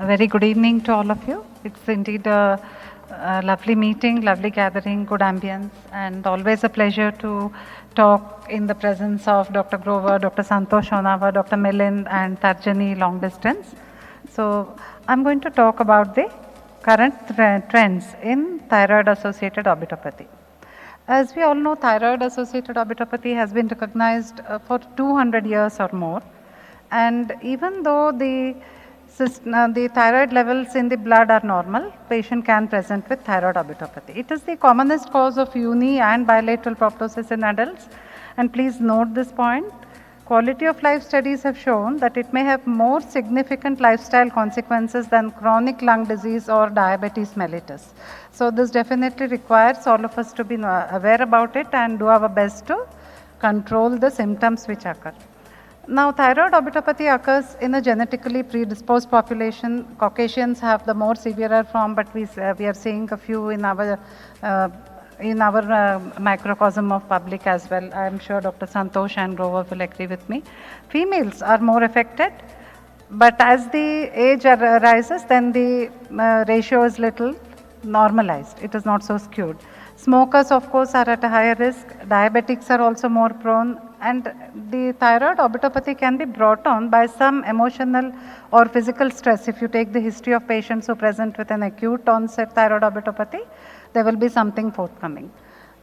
A very good evening to all of you. It's indeed a lovely meeting, lovely gathering, good ambience, and always a pleasure to talk in the presence of Dr. Grover, Dr. Santosh Onava, Dr. Milind, and Tarjani long distance. So I'm going to talk about the current trends in thyroid-associated orbitopathy. As we all know, thyroid-associated orbitopathy has been recognized for 200 years or more. And even though the thyroid levels in the blood are normal, patient can present with thyroid orbitopathy. It is the commonest cause of uni and bilateral proptosis in adults. And please note this point. Quality of life studies have shown that it may have more significant lifestyle consequences than chronic lung disease or diabetes mellitus. So this definitely requires all of us to be aware about it and do our best to control the symptoms which occur. Now, thyroid orbitopathy occurs in a genetically predisposed population. Caucasians have the more severer form, but we are seeing a few in our microcosm of public as well. I am sure Dr. Santosh and Grover will agree with me. Females are more affected, but as the age rises, then the ratio is little normalized. It is not so skewed. Smokers, of course, are at a higher risk. Diabetics are also more prone. And the thyroid orbitopathy can be brought on by some emotional or physical stress. If you take the history of patients who present with an acute onset thyroid orbitopathy, there will be something forthcoming.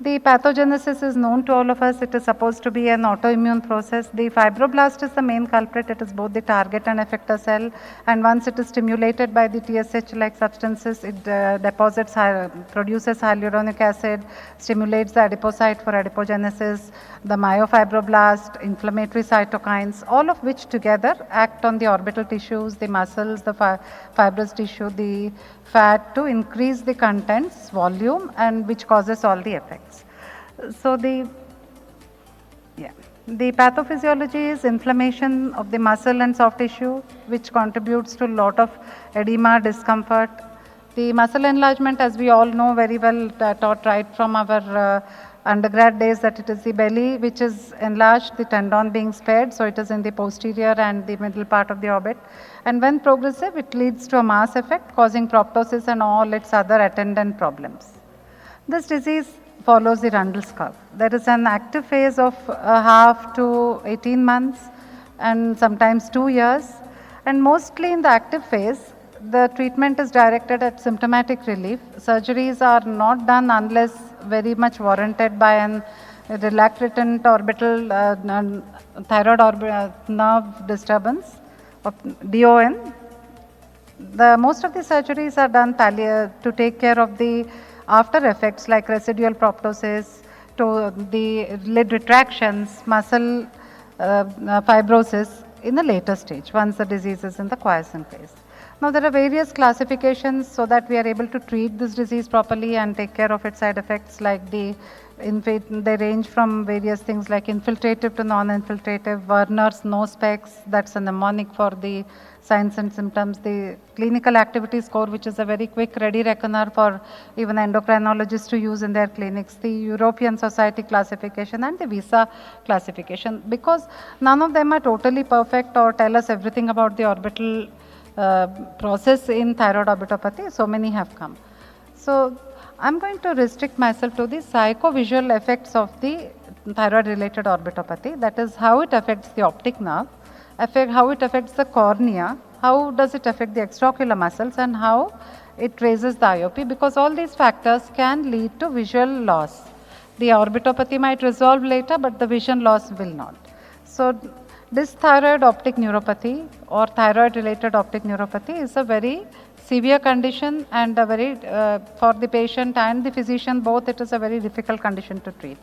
The pathogenesis is known to all of us. It is supposed to be an autoimmune process. The fibroblast is the main culprit. It is both the target and effector cell. And once it is stimulated by the TSH-like substances, it produces hyaluronic acid, stimulates the adipocyte for adipogenesis, the myofibroblast, inflammatory cytokines, all of which together act on the orbital tissues, the muscles, the fibrous tissue, the fat to increase the contents, volume, and which causes all the effects. So the pathophysiology is inflammation of the muscle and soft tissue, which contributes to a lot of edema, discomfort. The muscle enlargement, as we all know very well, taught right from our undergrad days, that it is the belly which is enlarged, the tendon being spared, so it is in the posterior and the middle part of the orbit. And when progressive, it leads to a mass effect causing proptosis and all its other attendant problems. This disease follows the Rundle's curve. There is an active phase of half to 18 months and sometimes 2 years. And mostly in the active phase, the treatment is directed at symptomatic relief. Surgeries are not done unless very much warranted by an relaxant orbital thyroid nerve disturbance of DON. Most of the surgeries are done to take care of the after effects like residual proptosis, to the lid retractions, muscle fibrosis in the later stage once the disease is in the quiescent phase. Now, there are various classifications so that we are able to treat this disease properly and take care of its side effects, like they range from various things like infiltrative to non-infiltrative, Werner's no specs, that's a mnemonic for the signs and symptoms, the clinical activity score, which is a very quick ready reckoner for even endocrinologists to use in their clinics, the European Society classification and the VISA classification, because none of them are totally perfect or tell us everything about the orbital process in thyroid orbitopathy. So many have come. So I'm going to restrict myself to the psychovisual effects of the thyroid related orbitopathy, that is how it affects the optic nerve, how it affects the cornea, how does it affect the extraocular muscles, and how it raises the IOP, because all these factors can lead to visual loss. The orbitopathy might resolve later, but the vision loss will not. So dysthyroid optic neuropathy or thyroid related optic neuropathy is a very severe condition and a very for the patient and the physician both, it is a very difficult condition to treat.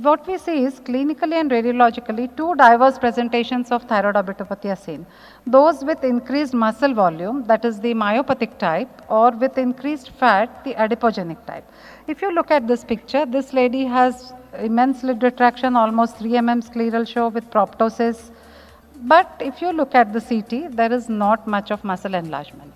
What we see is clinically and radiologically two diverse presentations of thyroid orbitopathy are seen. Those with increased muscle volume, that is the myopathic type, or with increased fat, the adipogenic type. If you look at this picture, this lady has immense lid retraction, almost 3 mm scleral show with proptosis. But if you look at the CT, there is not much of muscle enlargement.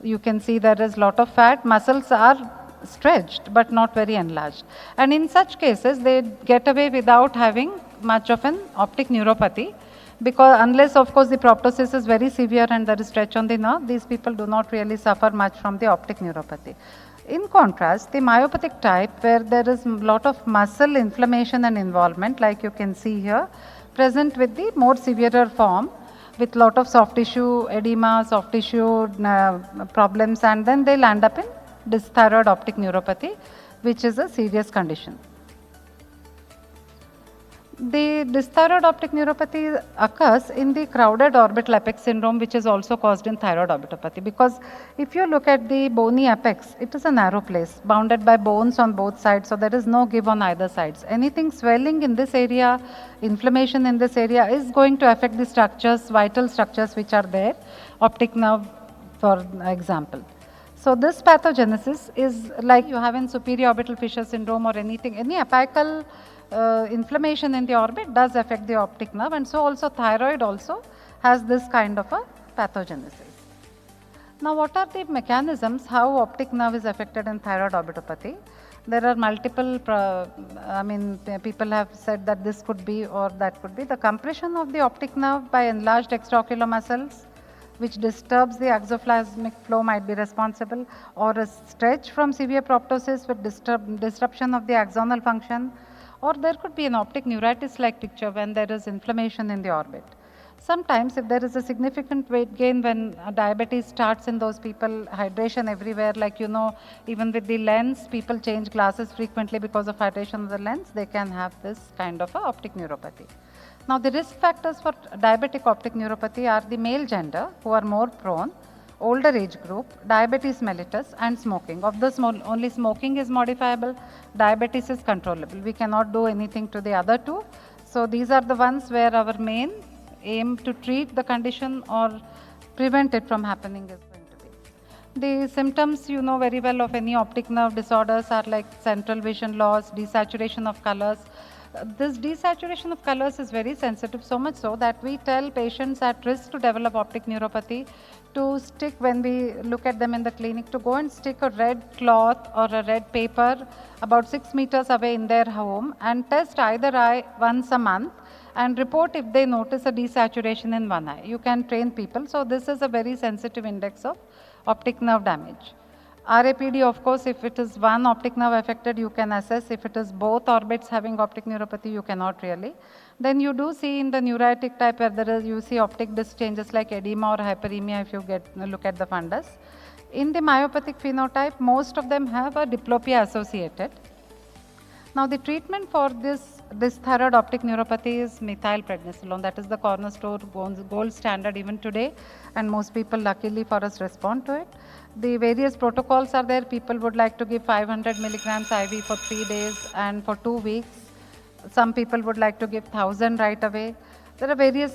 You can see there is lot of fat, muscles are stretched but not very enlarged. And in such cases, they get away without having much of an optic neuropathy. because unless of course the proptosis is very severe and there is stretch on the nerve, these people do not really suffer much from the optic neuropathy. In contrast, the myopathic type, where there is a lot of muscle inflammation and involvement, like you can see here, present with the more severer form, with lot of soft tissue edema, soft tissue problems, and then they land up in dysthyroid optic neuropathy, which is a serious condition. The dysthyroid optic neuropathy occurs in the crowded orbital apex syndrome, which is also caused in thyroid orbitopathy, because if you look at the bony apex, it is a narrow place bounded by bones on both sides, so there is no give on either sides. Anything swelling in this area, inflammation in this area is going to affect the structures, vital structures which are there, optic nerve for example. So this pathogenesis is like you have in superior orbital fissure syndrome or anything, any apical inflammation in the orbit does affect the optic nerve, and so also thyroid also has this kind of a pathogenesis. Now what are the mechanisms how optic nerve is affected in thyroid orbitopathy? There are multiple, people have said that this could be or that could be. The compression of the optic nerve by enlarged extraocular muscles, which disturbs the exoplasmic flow, might be responsible, or a stretch from severe proptosis with disruption of the axonal function, or there could be an optic neuritis like picture when there is inflammation in the orbit. Sometimes if there is a significant weight gain when diabetes starts in those people, hydration everywhere, like even with the lens, people change glasses frequently because of hydration of the lens, they can have this kind of a optic neuropathy. Now the risk factors for diabetic optic neuropathy are the male gender, who are more prone, older age group, diabetes mellitus, and smoking. Of this, only smoking is modifiable, diabetes is controllable. We cannot do anything to the other two. So these are the ones where our main aim to treat the condition or prevent it from happening is going to be. The symptoms you know very well of any optic nerve disorders are like central vision loss, desaturation of colors. This desaturation of colors is very sensitive, so much so that we tell patients at risk to develop optic neuropathy to stick, when we look at them in the clinic, to go and stick a red cloth or a red paper about 6 meters away in their home and test either eye once a month and report if they notice a desaturation in one eye. You can train people. So this is a very sensitive index of optic nerve damage. RAPD, of course, if it is one optic nerve affected, you can assess. If it is both orbits having optic neuropathy, you cannot really. Then you do see in the neuritic type where there is, you see optic disc changes like edema or hyperemia if you look at the fundus. In the myopathic phenotype, most of them have a diplopia associated. Now the treatment for this thyroid optic neuropathy is methylprednisolone. That is the cornerstone gold standard even today, and most people luckily for us respond to it. The various protocols are there. People would like to give 500 milligrams IV for 3 days and for 2 weeks. Some people would like to give 1000 right away. There are various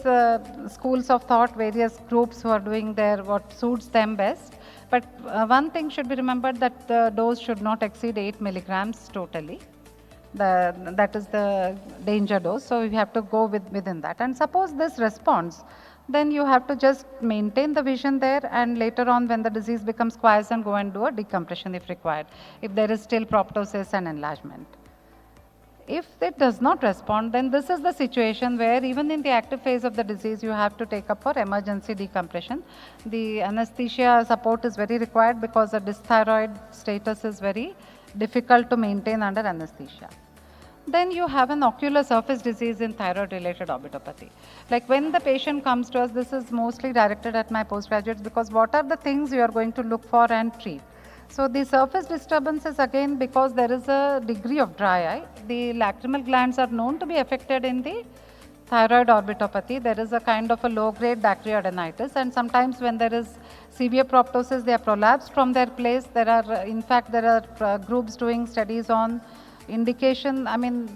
schools of thought, various groups who are doing what suits them best. But one thing should be remembered, that the dose should not exceed 8 milligrams totally. That is the danger dose, so you have to go within that. And suppose this responds, then you have to just maintain the vision there, and later on when the disease becomes quiescent, go and do a decompression if required, if there is still proptosis and enlargement. If it does not respond, then this is the situation where even in the active phase of the disease, you have to take up for emergency decompression. The anesthesia support is very required because the dysthyroid status is very difficult to maintain under anesthesia. Then you have an ocular surface disease in thyroid related orbitopathy. Like when the patient comes to us, this is mostly directed at my postgraduates, because what are the things you are going to look for and treat? So the surface disturbances, again, because there is a degree of dry eye, the lacrimal glands are known to be affected in the thyroid orbitopathy. There is a kind of a low grade dacryoadenitis, and sometimes when there is severe proptosis, they are prolapsed from their place. There are groups doing studies on indication,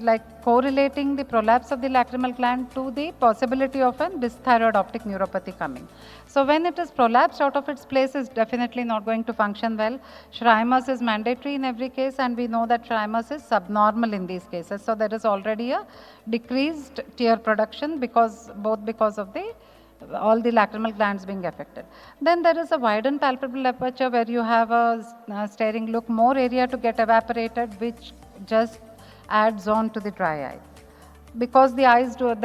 like correlating the prolapse of the lacrimal gland to the possibility of an dysthyroid optic neuropathy coming. So when it is prolapsed out of its place, is definitely not going to function well. Schreimer's is mandatory in every case, and we know that Schreimer's is subnormal in these cases. So there is already a decreased tear production because of all the lacrimal glands being affected. Then there is a widened palpebral aperture where you have a staring look, more area to get evaporated, which just adds on to the dry eye. because the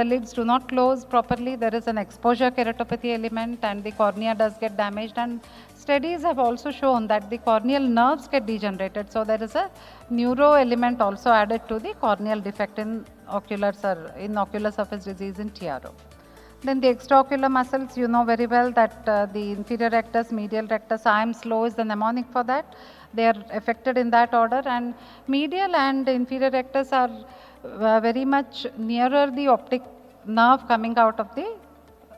lids do not close properly, there is an exposure keratopathy element and the cornea does get damaged, and studies have also shown that the corneal nerves get degenerated. So there is a neuro element also added to the corneal defect in ocular surface disease in TRO. Then the extraocular muscles, you know very well that the inferior rectus, medial rectus, I am slow is the mnemonic for that. They are affected in that order, and medial and inferior rectus are very much nearer the optic nerve coming out of the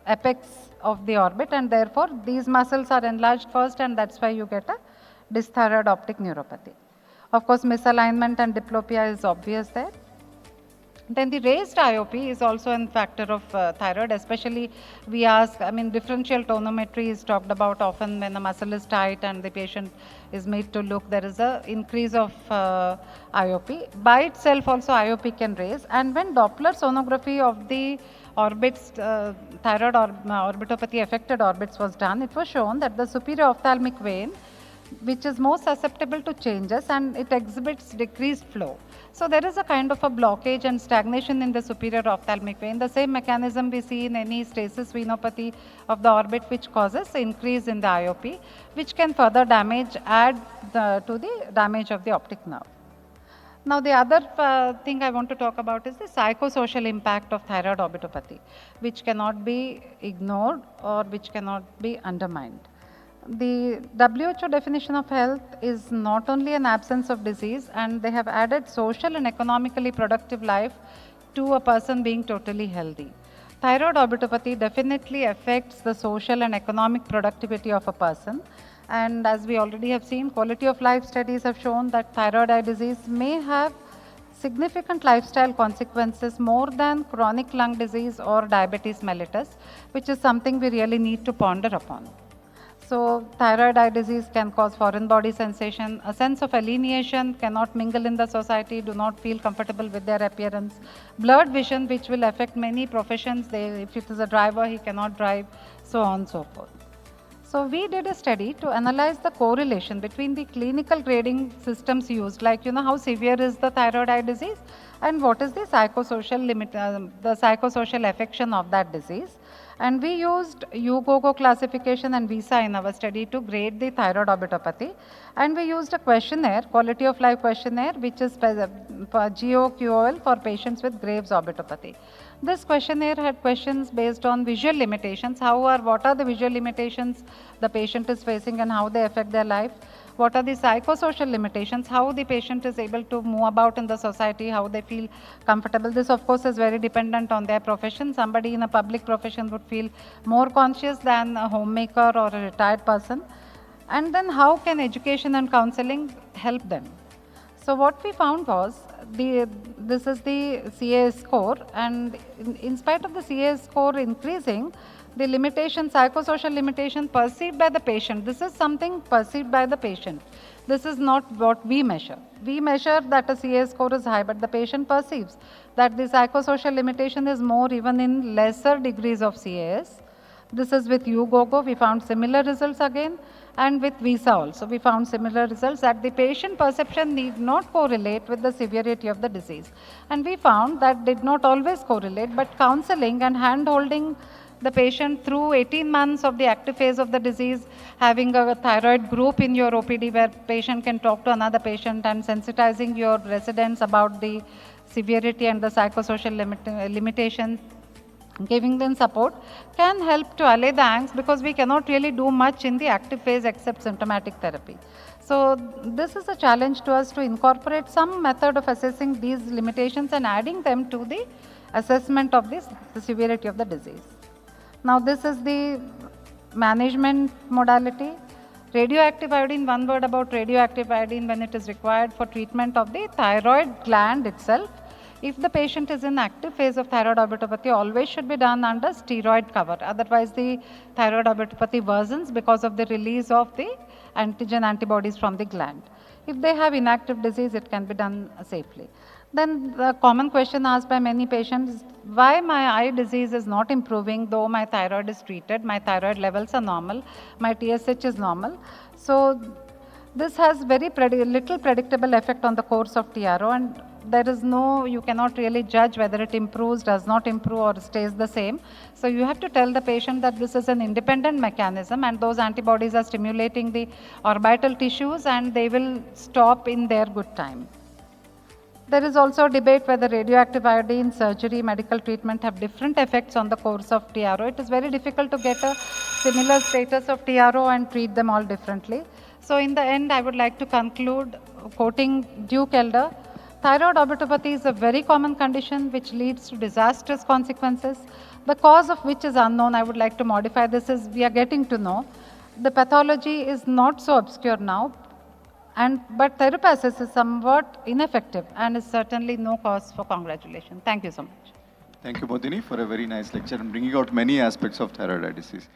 apex of the orbit, and therefore these muscles are enlarged first, and that's why you get a dysthyroid optic neuropathy. Of course, misalignment and diplopia is obvious there. Then the raised IOP is also a factor of thyroid, especially we ask, differential tonometry is talked about often when the muscle is tight and the patient is made to look, there is a increase of IOP. By itself also IOP can raise, and when Doppler sonography of the orbits, thyroid orbitopathy affected orbits was done, it was shown that the superior ophthalmic vein, which is more susceptible to changes, and it exhibits decreased flow. So there is a kind of a blockage and stagnation in the superior ophthalmic vein. The same mechanism we see in any stasis venopathy of the orbit, which causes increase in the IOP, which can further add to the damage of the optic nerve. Now the other thing I want to talk about is the psychosocial impact of thyroid orbitopathy, which cannot be ignored or which cannot be undermined. The WHO definition of health is not only an absence of disease, and they have added social and economically productive life to a person being totally healthy. Thyroid orbitopathy definitely affects the social and economic productivity of a person, and as we already have seen, quality of life studies have shown that thyroid eye disease may have significant lifestyle consequences more than chronic lung disease or diabetes mellitus, which is something we really need to ponder upon. So thyroid eye disease can cause foreign body sensation, a sense of alienation, cannot mingle in the society, do not feel comfortable with their appearance, blurred vision, which will affect many professions. If it is a driver, he cannot drive, so on and so forth. So we did a study to analyze the correlation between the clinical grading systems used, like how severe is the thyroid eye disease and what is the psychosocial affection of that disease. And we used UGOGO classification and VISA in our study to grade the thyroid orbitopathy. And we used a questionnaire, quality of life questionnaire, which is GOQOL for patients with Graves' orbitopathy. This questionnaire had questions based on visual limitations, what are the visual limitations the patient is facing and how they affect their life. What are the psychosocial limitations, how the patient is able to move about in the society, how they feel comfortable. This of course is very dependent on their profession. Somebody in a public profession would feel more conscious than a homemaker or a retired person. And then how can education and counseling help them? So what we found was, this is the CAS score, and in spite of the CAS score increasing, the psychosocial limitation perceived by the patient, this is something perceived by the patient. This is not what we measure. We measure that a CAS score is high, but the patient perceives that the psychosocial limitation is more even in lesser degrees of CAS. This is with UGOGO, we found similar results again, and with VISA also, we found similar results that the patient perception need not correlate with the severity of the disease. And we found that did not always correlate, but counseling and hand-holding the patient through 18 months of the active phase of the disease, having a thyroid group in your OPD where patient can talk to another patient, and sensitizing your residents about the severity and the psychosocial limitations, giving them support, can help to allay the angst, because we cannot really do much in the active phase except symptomatic therapy. So this is a challenge to us to incorporate some method of assessing these limitations and adding them to the assessment of the severity of the disease. Now this is the management modality. Radioactive iodine, one word about radioactive iodine when it is required for treatment of the thyroid gland itself. If the patient is in active phase of thyroid orbitopathy, always should be done under steroid cover. Otherwise, the thyroid orbitopathy worsens because of the release of the antigen antibodies from the gland. If they have inactive disease, it can be done safely. Then the common question asked by many patients is, why my eye disease is not improving though my thyroid is treated, my thyroid levels are normal, my TSH is normal. So this has very little predictable effect on the course of TRO, and there is no, you cannot really judge whether it improves, does not improve, or stays the same. So you have to tell the patient that this is an independent mechanism and those antibodies are stimulating the orbital tissues and they will stop in their good time. There is also a debate whether radioactive iodine, surgery, medical treatment have different effects on the course of TRO. It is very difficult to get a similar status of TRO and treat them all differently. So in the end, I would like to conclude quoting Duke Elder. Thyroid orbitopathy is a very common condition which leads to disastrous consequences. The cause of which is unknown. I would like to modify this as we are getting to know. The pathology is not so obscure now. But therapeutics is somewhat ineffective and is certainly no cause for congratulation. Thank you so much. Thank you, Modini, for a very nice lecture and bringing out many aspects of thyroid eye disease.